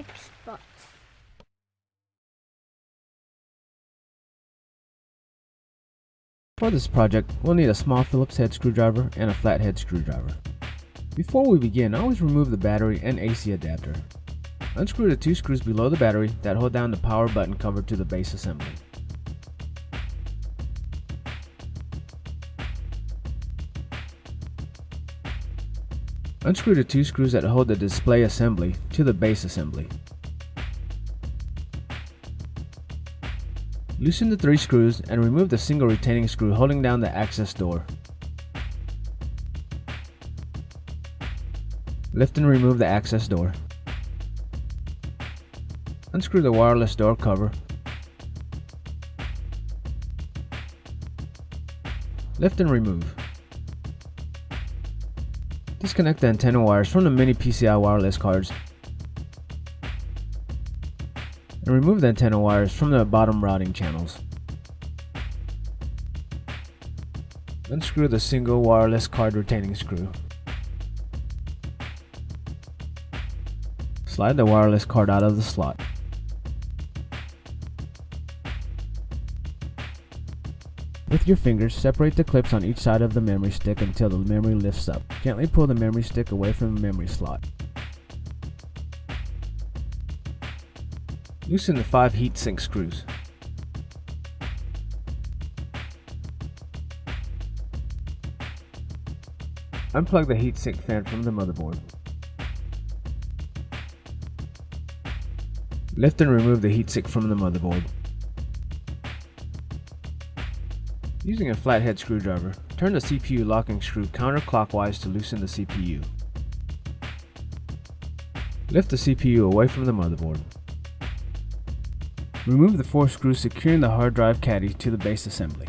black spots. For this project, we'll need a small Phillips head screwdriver and a flathead screwdriver. Before we begin, always remove the battery and AC adapter. Unscrew the 2 screws below the battery that hold down the power button cover to the base assembly. Unscrew the 2 screws that hold the display assembly to the base assembly. Loosen the 3 screws and remove the single retaining screw holding down the access door. Lift and remove the access door. Unscrew the wireless door cover. Lift and remove. Disconnect the antenna wires from the mini PCI wireless cards and remove the antenna wires from the bottom routing channels. Unscrew the single wireless card retaining screw. Slide the wireless card out of the slot. With your fingers, separate the clips on each side of the memory stick until the memory lifts up. Gently pull the memory stick away from the memory slot. Loosen the 5 heatsink screws. Unplug the heatsink fan from the motherboard. Lift and remove the heatsink from the motherboard. Using a flathead screwdriver, turn the CPU locking screw counterclockwise to loosen the CPU. Lift the CPU away from the motherboard. Remove the 4 screws securing the hard drive caddy to the base assembly.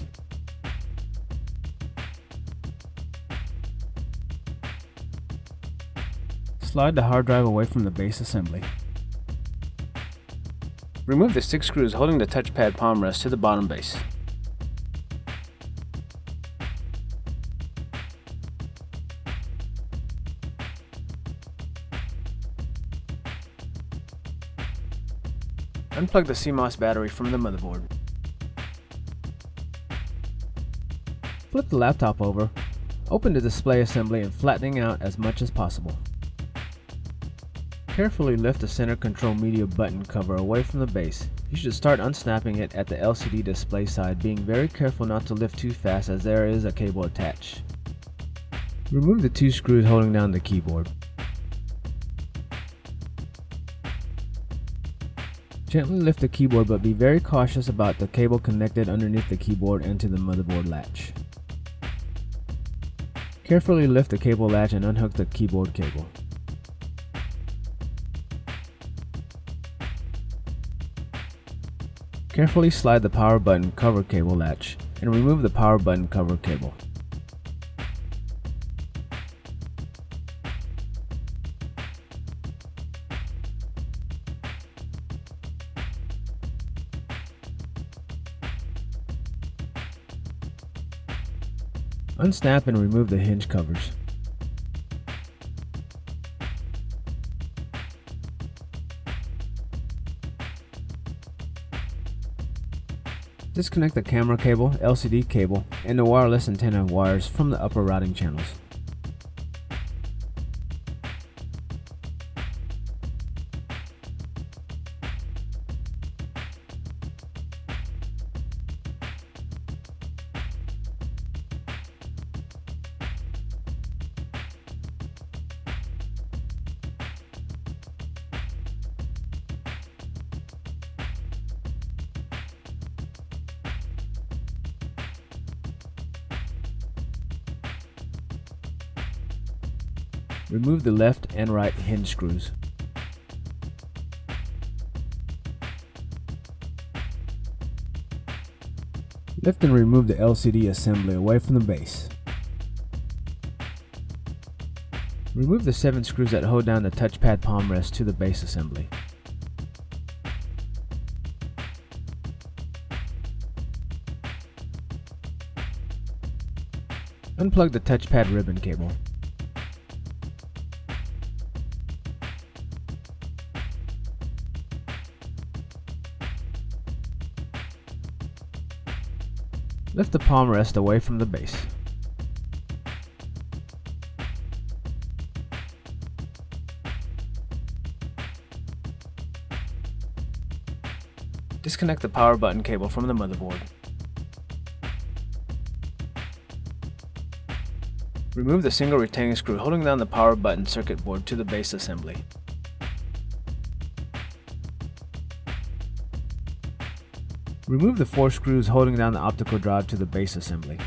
Slide the hard drive away from the base assembly. Remove the 6 screws holding the touchpad palm rest to the bottom base. Unplug the CMOS battery from the motherboard. Flip the laptop over, open the display assembly and flattening out as much as possible. Carefully lift the center control media button cover away from the base. You should start unsnapping it at the LCD display side, being very careful not to lift too fast as there is a cable attached. Remove the 2 screws holding down the keyboard. Gently lift the keyboard, but be very cautious about the cable connected underneath the keyboard and to the motherboard latch. Carefully lift the cable latch and unhook the keyboard cable. Carefully slide the power button cover cable latch and remove the power button cover cable. Unsnap and remove the hinge covers. Disconnect the camera cable, LCD cable, and the wireless antenna wires from the upper routing channels. Remove the left and right hinge screws. Lift and remove the LCD assembly away from the base. Remove the 7 screws that hold down the touchpad palm rest to the base assembly. Unplug the touchpad ribbon cable. Lift the palm rest away from the base. Disconnect the power button cable from the motherboard. Remove the single retaining screw holding down the power button circuit board to the base assembly. Remove the 4 screws holding down the optical drive to the base assembly.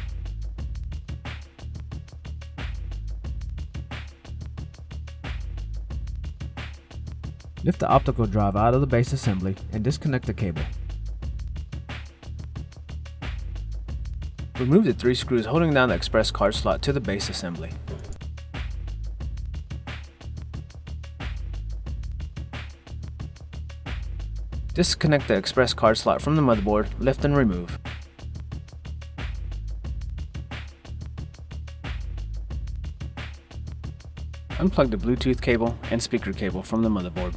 Lift the optical drive out of the base assembly and disconnect the cable. Remove the 3 screws holding down the express card slot to the base assembly. Disconnect the express card slot from the motherboard, lift and remove. Unplug the Bluetooth cable and speaker cable from the motherboard.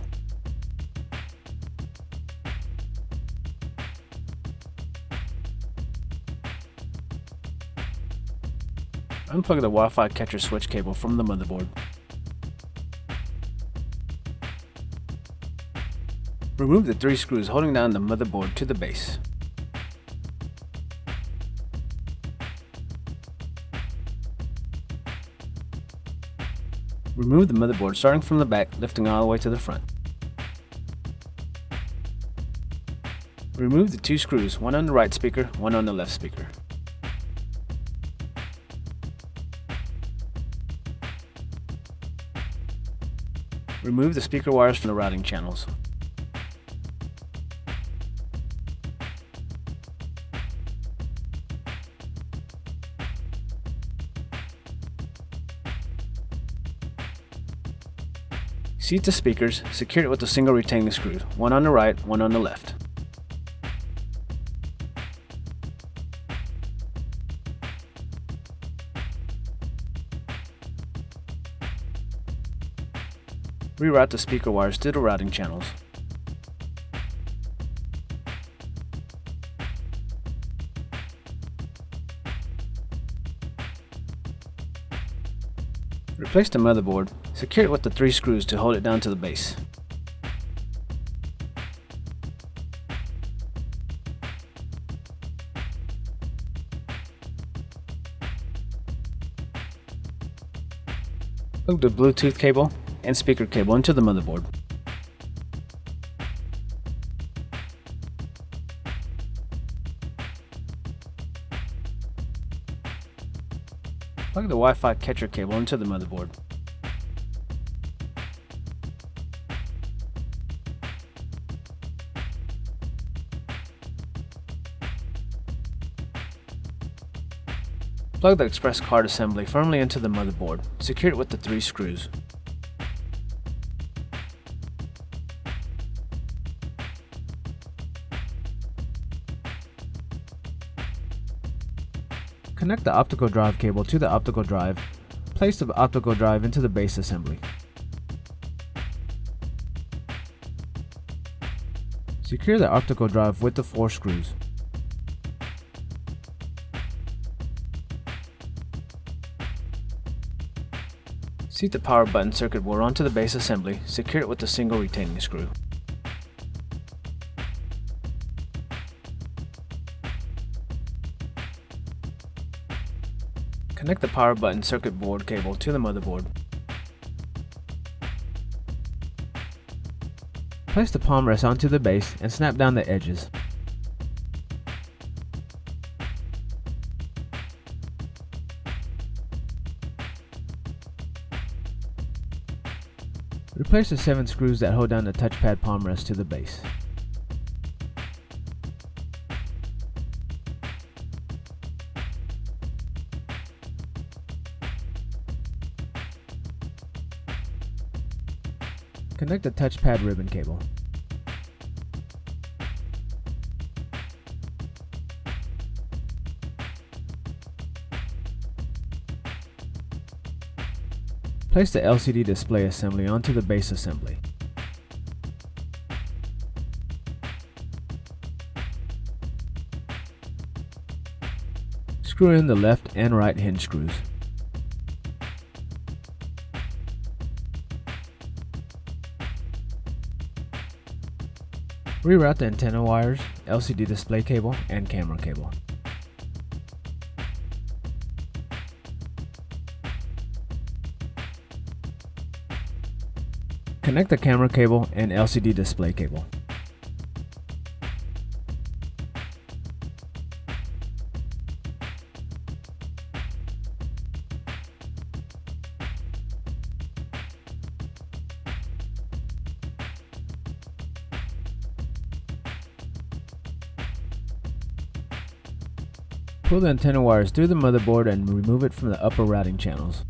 Unplug the Wi-Fi catcher switch cable from the motherboard. Remove the 3 screws holding down the motherboard to the base. Remove the motherboard starting from the back, lifting all the way to the front. Remove the 2 screws, one on the right speaker, one on the left speaker. Remove the speaker wires from the routing channels. Seat the speakers, secure it with a single retaining screw, one on the right, one on the left. Reroute the speaker wires to the routing channels. Replace the motherboard, secure it with the 3 screws to hold it down to the base. Plug the Bluetooth cable and speaker cable into the motherboard. Plug the Wi-Fi catcher cable into the motherboard. Plug the express card assembly firmly into the motherboard. Secure it with the 3 screws. Connect the optical drive cable to the optical drive. Place the optical drive into the base assembly. Secure the optical drive with the 4 screws. Seat the power button circuit board onto the base assembly, secure it with a single retaining screw. Connect the power button circuit board cable to the motherboard. Place the palm rest onto the base and snap down the edges. Replace the 7 screws that hold down the touchpad palm rest to the base. Connect the touchpad ribbon cable. Place the LCD display assembly onto the base assembly. Screw in the left and right hinge screws. Reroute the antenna wires, LCD display cable, and camera cable. Connect the camera cable and LCD display cable. Pull the antenna wires through the motherboard and remove it from the upper routing channels.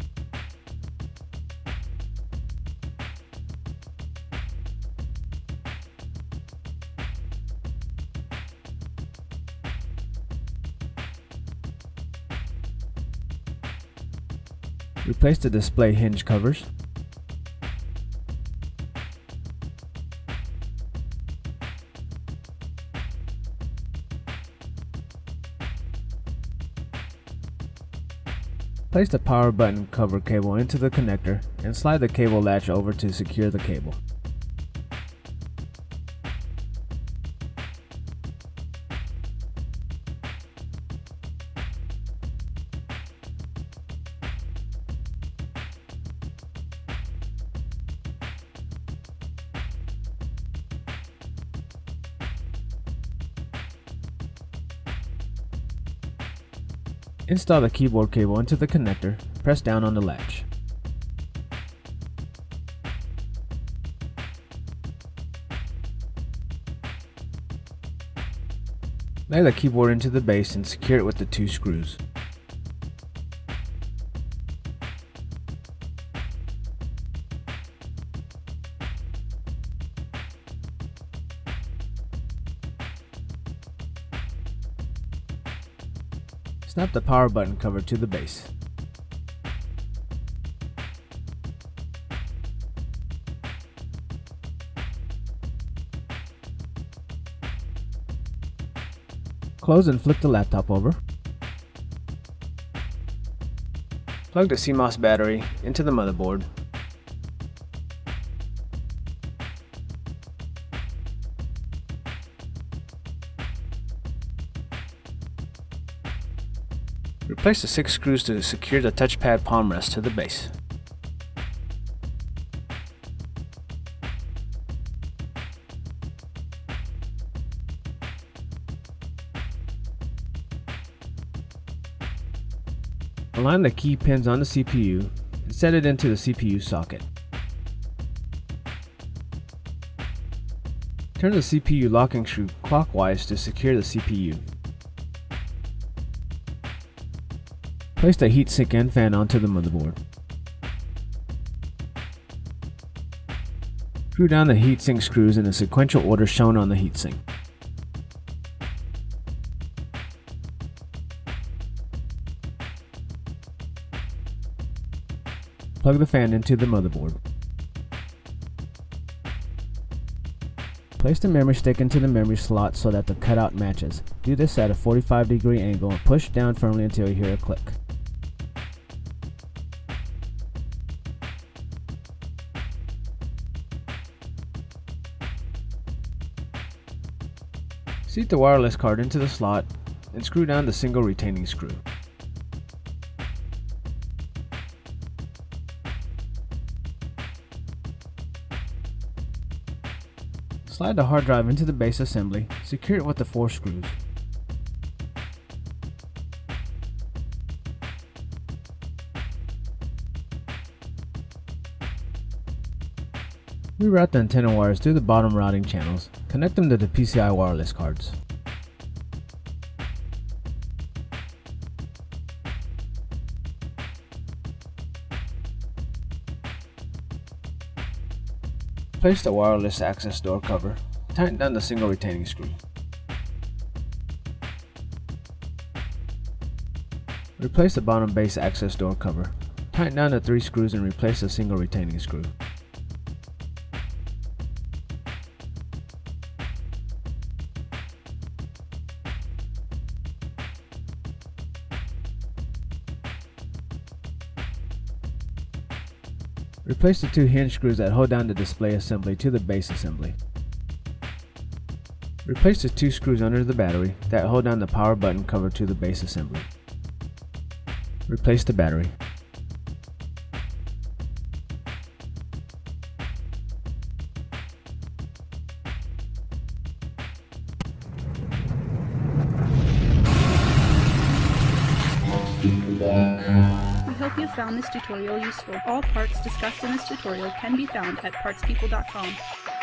Replace the display hinge covers. Place the power button cover cable into the connector and slide the cable latch over to secure the cable. Install the keyboard cable into the connector, press down on the latch. Lay the keyboard into the base and secure it with the 2 screws. Snap the power button cover to the base. Close and flip the laptop over. Plug the CMOS battery into the motherboard. Replace the 6 screws to secure the touchpad palmrest to the base. Align the key pins on the CPU and set it into the CPU socket. Turn the CPU locking screw clockwise to secure the CPU. Place the heatsink and fan onto the motherboard. Screw down the heatsink screws in the sequential order shown on the heatsink. Plug the fan into the motherboard. Place the memory stick into the memory slot so that the cutout matches. Do this at a 45-degree angle and push down firmly until you hear a click. Seat the wireless card into the slot and screw down the single retaining screw. Slide the hard drive into the base assembly, secure it with the 4 screws. Reroute the antenna wires through the bottom routing channels. Connect them to the PCI wireless cards. Place the wireless access door cover. Tighten down the single retaining screw. Replace the bottom base access door cover. Tighten down the 3 screws and replace the single retaining screw. Replace the 2 hinge screws that hold down the display assembly to the base assembly. Replace the 2 screws under the battery that hold down the power button cover to the base assembly. Replace the battery. We hope you found this tutorial useful. All parts discussed in this tutorial can be found at partspeople.com.